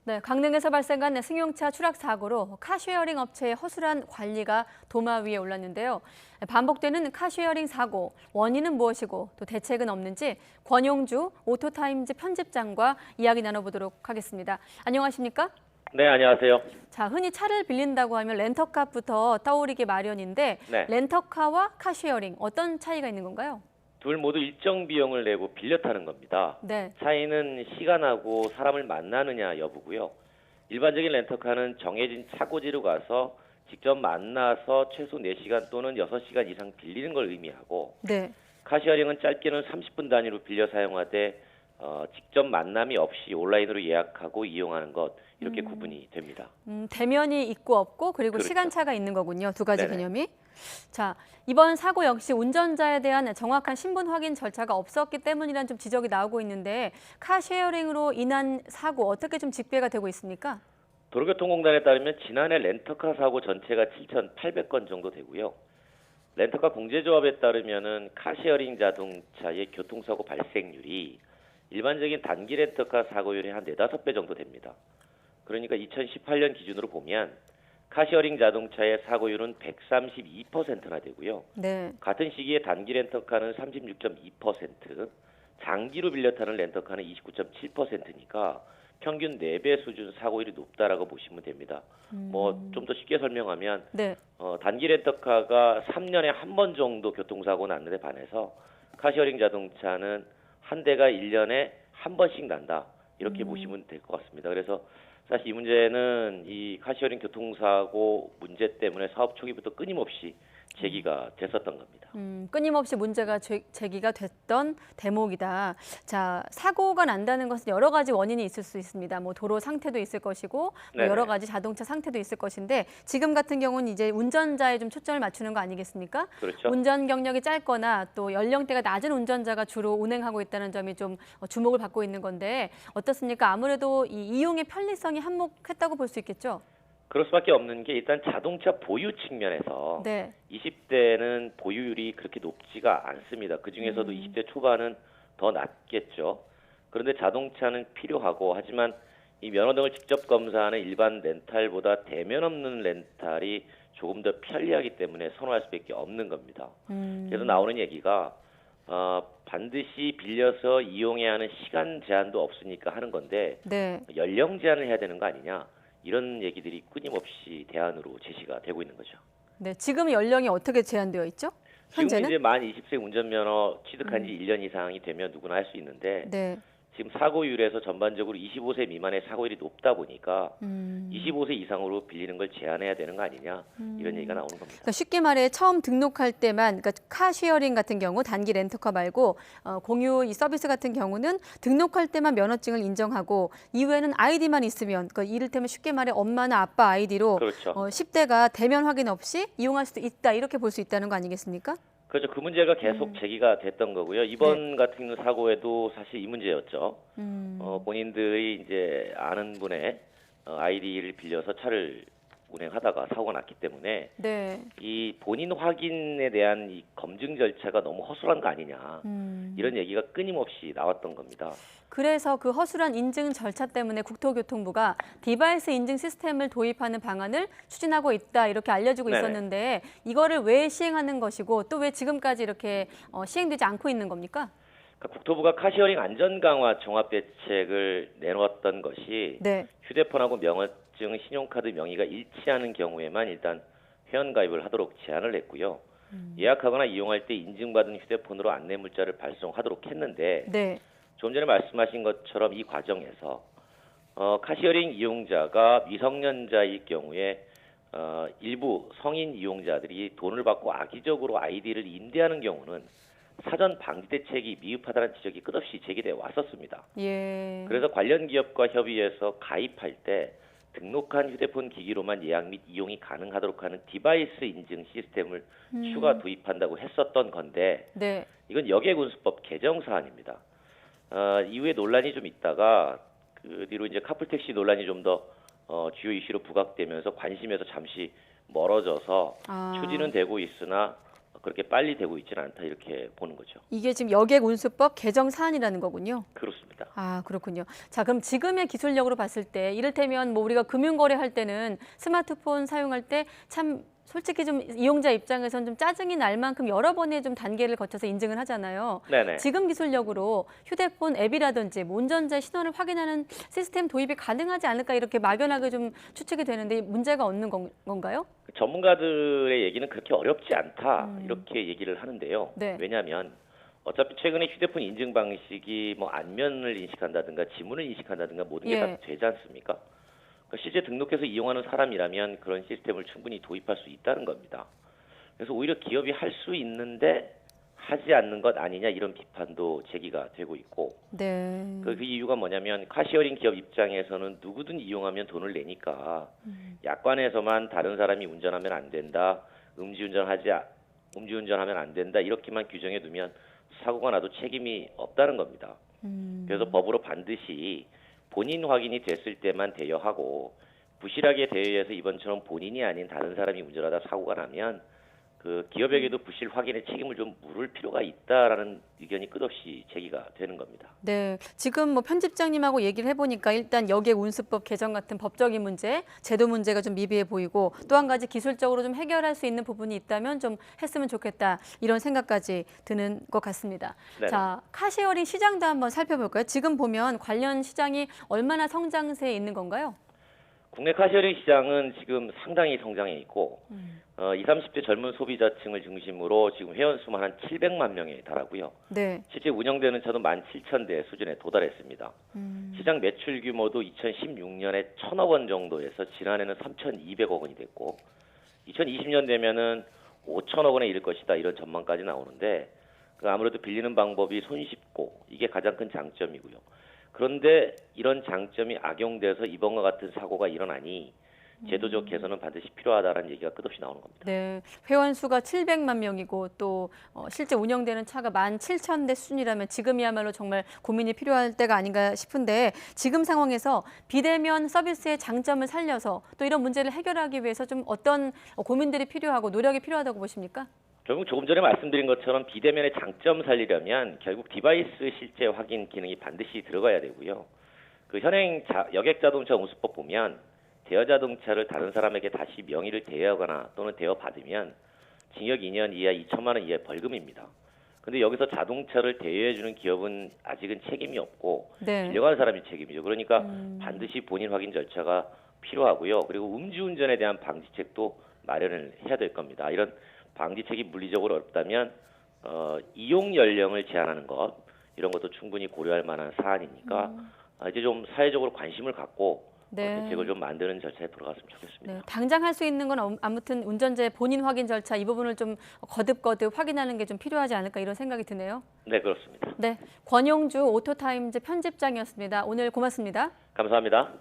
네, 강릉에서 발생한 승용차 추락 사고로 카쉐어링 업체의 허술한 관리가 도마 위에 올랐는데요. 반복되는 카쉐어링 사고, 원인은 무엇이고 또 대책은 없는지 권용주 오토타임즈 편집장과 이야기 나눠보도록 하겠습니다. 안녕하십니까? 네, 안녕하세요. 자, 흔히 차를 빌린다고 하면 렌터카부터 떠오르기 마련인데 네. 렌터카와 카쉐어링 어떤 차이가 있는 건가요? 둘 모두 일정 비용을 내고 빌려 타는 겁니다. 네. 차이는 시간하고 사람을 만나느냐 여부고요. 일반적인 렌터카는 정해진 차고지로 가서 직접 만나서 최소 4시간 또는 6시간 이상 빌리는 걸 의미하고, 네. 카시어링은 짧게는 30분 단위로 빌려 사용하되 직접 만남이 없이 온라인으로 예약하고 이용하는 것, 이렇게 구분이 됩니다. 대면이 있고 없고 그리고 그렇죠. 시간차가 있는 거군요. 두 가지 네네. 개념이. 자, 이번 사고 역시 운전자에 대한 정확한 신분 확인 절차가 없었기 때문이라는 좀 지적이 나오고 있는데 카쉐어링으로 인한 사고 어떻게 좀 직배가 되고 있습니까? 도로교통공단에 따르면 지난해 렌터카 사고 전체가 7,800건 정도 되고요. 렌터카 공제조합에 따르면은 카쉐어링 자동차의 교통사고 발생률이 일반적인 단기 렌터카 사고율의 한 4~5배 정도 됩니다. 그러니까 2018년 기준으로 보면 카쉐어링 자동차의 사고율은 132%나 되고요. 네. 같은 시기에 단기 렌터카는 36.2%, 장기로 빌려 타는 렌터카는 29.7%니까 평균 4배 수준 사고율이 높다라고 보시면 됩니다. 뭐 좀 더 쉽게 설명하면 네. 단기 렌터카가 3년에 한 번 정도 교통사고 났는데 반해서 카쉐어링 자동차는 한 대가 1년에 한 번씩 난다. 이렇게 보시면 될 것 같습니다. 그래서 사실 이 문제는 이 카쉐어링 교통사고 문제 때문에 사업 초기부터 끊임없이 제기가 됐었던 겁니다. 끊임없이 문제가 제기가 됐던 대목이다. 자, 사고가 난다는 것은 여러 가지 원인이 있을 수 있습니다. 뭐 도로 상태도 있을 것이고 뭐 네네. 여러 가지 자동차 상태도 있을 것인데 지금 같은 경우는 이제 운전자에 좀 초점을 맞추는 거 아니겠습니까? 그렇죠. 운전 경력이 짧거나 또 연령대가 낮은 운전자가 주로 운행하고 있다는 점이 좀 주목을 받고 있는 건데 어떻습니까? 아무래도 이 이용의 편리성이 한몫했다고 볼 수 있겠죠? 그럴 수밖에 없는 게 일단 자동차 보유 측면에서 네. 20대는 보유율이 그렇게 높지가 않습니다. 그중에서도 20대 초반은 더 낮겠죠. 그런데 자동차는 필요하고 하지만 이 면허 등을 직접 검사하는 일반 렌탈보다 대면 없는 렌탈이 조금 더 편리하기 때문에 선호할 수밖에 없는 겁니다. 그래서 나오는 얘기가 반드시 빌려서 이용해야 하는 시간 제한도 없으니까 하는 건데 네. 연령 제한을 해야 되는 거 아니냐, 이런 얘기들이 끊임없이 대안으로 제시가 되고 있는 거죠. 네. 지금 연령이 어떻게 제한되어 있죠? 지금 현재는? 이제 만 20세 운전면허 취득한 지 1년 이상이 되면 누구나 할 수 있는데 네. 지금 사고율에서 전반적으로 25세 미만의 사고율이 높다 보니까 25세 이상으로 빌리는 걸 제한해야 되는 거 아니냐, 이런 얘기가 나오는 겁니다. 그러니까 쉽게 말해 처음 등록할 때만, 그러니까 카쉐어링 같은 경우 단기 렌터카 말고 공유 이 서비스 같은 경우는 등록할 때만 면허증을 인정하고 이후에는 아이디만 있으면, 그러니까 이를테면 쉽게 말해 엄마나 아빠 아이디로 그렇죠. 10대가 대면 확인 없이 이용할 수도 있다, 이렇게 볼 수 있다는 거 아니겠습니까? 그렇죠. 그 문제가 계속 제기가 됐던 거고요. 이번 같은 사고에도 사실 이 문제였죠. 본인들이 이제 아는 분의 아이디를 빌려서 차를 운행하다가 사고가 났기 때문에 네. 이 본인 확인에 대한 이 검증 절차가 너무 허술한 거 아니냐, 이런 얘기가 끊임없이 나왔던 겁니다. 그래서 그 허술한 인증 절차 때문에 국토교통부가 디바이스 인증 시스템을 도입하는 방안을 추진하고 있다, 이렇게 알려지고 네네. 있었는데 이거를 왜 시행하는 것이고 또 왜 지금까지 이렇게 시행되지 않고 있는 겁니까? 그러니까 국토부가 카시어링 안전 강화 종합 대책을 내놓았던 것이 네. 휴대폰하고 명의증, 신용카드 명의가 일치하는 경우에만 일단 회원 가입을 하도록 제한을 했고요. 예약하거나 이용할 때 인증받은 휴대폰으로 안내 문자를 발송하도록 했는데 네. 좀 전에 말씀하신 것처럼 이 과정에서 카시어링 이용자가 미성년자일 경우에 일부 성인 이용자들이 돈을 받고 악의적으로 아이디를 임대하는 경우는 사전 방지 대책이 미흡하다는 지적이 끝없이 제기돼 왔었습니다. 예. 그래서 관련 기업과 협의해서 가입할 때 등록한 휴대폰 기기로만 예약 및 이용이 가능하도록 하는 디바이스 인증 시스템을 추가 도입한다고 했었던 건데 네. 이건 역외군수법 개정 사안입니다. 이후에 논란이 좀 있다가 그 뒤로 이제 카풀택시 논란이 좀 더 주요 이슈로 부각되면서 관심에서 잠시 멀어져서 추진은 되고 있으나 그렇게 빨리 되고 있지는 않다 이렇게 보는 거죠. 이게 지금 여객운수법 개정 사안이라는 거군요. 그렇습니다. 아, 그렇군요. 자, 그럼 지금의 기술력으로 봤을 때 이를테면 뭐 우리가 금융거래할 때는 스마트폰 사용할 때 참 솔직히 좀 이용자 입장에서는 좀 짜증이 날 만큼 여러 번의 좀 단계를 거쳐서 인증을 하잖아요. 네네. 지금 기술력으로 휴대폰 앱이라든지 뭐 운전자 신원을 확인하는 시스템 도입이 가능하지 않을까 이렇게 막연하게 좀 추측이 되는데 문제가 없는 건가요? 전문가들의 얘기는 그렇게 어렵지 않다 이렇게 얘기를 하는데요. 네. 왜냐하면 어차피 최근에 휴대폰 인증 방식이 뭐 안면을 인식한다든가 지문을 인식한다든가 모든 게 다 예. 되지 않습니까? 그러니까 실제 등록해서 이용하는 사람이라면 그런 시스템을 충분히 도입할 수 있다는 겁니다. 그래서 오히려 기업이 할 수 있는데 하지 않는 것 아니냐 이런 비판도 제기가 되고 있고 네. 그 이유가 뭐냐면 카시어링 기업 입장에서는 누구든 이용하면 돈을 내니까 약관에서만 다른 사람이 운전하면 안 된다, 음주운전하면 안 된다 이렇게만 규정해 두면 사고가 나도 책임이 없다는 겁니다. 그래서 법으로 반드시 본인 확인이 됐을 때만 대여하고 부실하게 대여해서 이번처럼 본인이 아닌 다른 사람이 운전하다 사고가 나면 그 기업에게도 부실 확인의 책임을 좀 물을 필요가 있다라는 의견이 끝없이 제기가 되는 겁니다. 네, 지금 뭐 편집장님하고 얘기를 해보니까 일단 여객운수법 개정 같은 법적인 문제, 제도 문제가 좀 미비해 보이고 또 한 가지 기술적으로 좀 해결할 수 있는 부분이 있다면 좀 했으면 좋겠다 이런 생각까지 드는 것 같습니다. 네네. 자, 카시어링 시장도 한번 살펴볼까요? 지금 보면 관련 시장이 얼마나 성장세에 있는 건가요? 국내 카시어링 시장은 지금 상당히 성장해 있고 20, 30대 젊은 소비자층을 중심으로 지금 회원수만 한 700만 명에 달하고요. 네. 실제 운영되는 차도 17,000대 수준에 도달했습니다. 시장 매출 규모도 2016년에 1,000억 원 정도에서 지난해는 3,200억 원이 됐고 2020년 되면은 5,000억 원에 이를 것이다 이런 전망까지 나오는데 그 아무래도 빌리는 방법이 손쉽고 이게 가장 큰 장점이고요. 그런데 이런 장점이 악용돼서 이번과 같은 사고가 일어나니 제도적 개선은 반드시 필요하다는 얘기가 끝없이 나오는 겁니다. 네, 회원 수가 700만 명이고 또 실제 운영되는 차가 17,000대 수준이라면 지금이야말로 정말 고민이 필요할 때가 아닌가 싶은데 지금 상황에서 비대면 서비스의 장점을 살려서 또 이런 문제를 해결하기 위해서 좀 어떤 고민들이 필요하고 노력이 필요하다고 보십니까? 결국 조금 전에 말씀드린 것처럼 비대면의 장점 살리려면 결국 디바이스 실제 확인 기능이 반드시 들어가야 되고요. 그 현행 여객자동차 운수법 보면 대여자동차를 다른 사람에게 다시 명의를 대여하거나 또는 대여받으면 징역 2년 이하 2천만 원 이하의 벌금입니다. 근데 여기서 자동차를 대여해주는 기업은 아직은 책임이 없고 네. 빌려간 사람이 책임이죠. 그러니까 반드시 본인 확인 절차가 필요하고요. 그리고 음주운전에 대한 방지책도 마련을 해야 될 겁니다. 이런 방지책이 물리적으로 어렵다면 이용 연령을 제한하는 것 이런 것도 충분히 고려할 만한 사안이니까 이제 좀 사회적으로 관심을 갖고 네. 대책을 좀 만드는 절차에 들어갔으면 좋겠습니다. 네, 당장 할 수 있는 건 아무튼 운전자의 본인 확인 절차 이 부분을 좀 거듭거듭 확인하는 게 좀 필요하지 않을까 이런 생각이 드네요. 네, 그렇습니다. 네, 권용주 오토타임즈 편집장이었습니다. 오늘 고맙습니다. 감사합니다.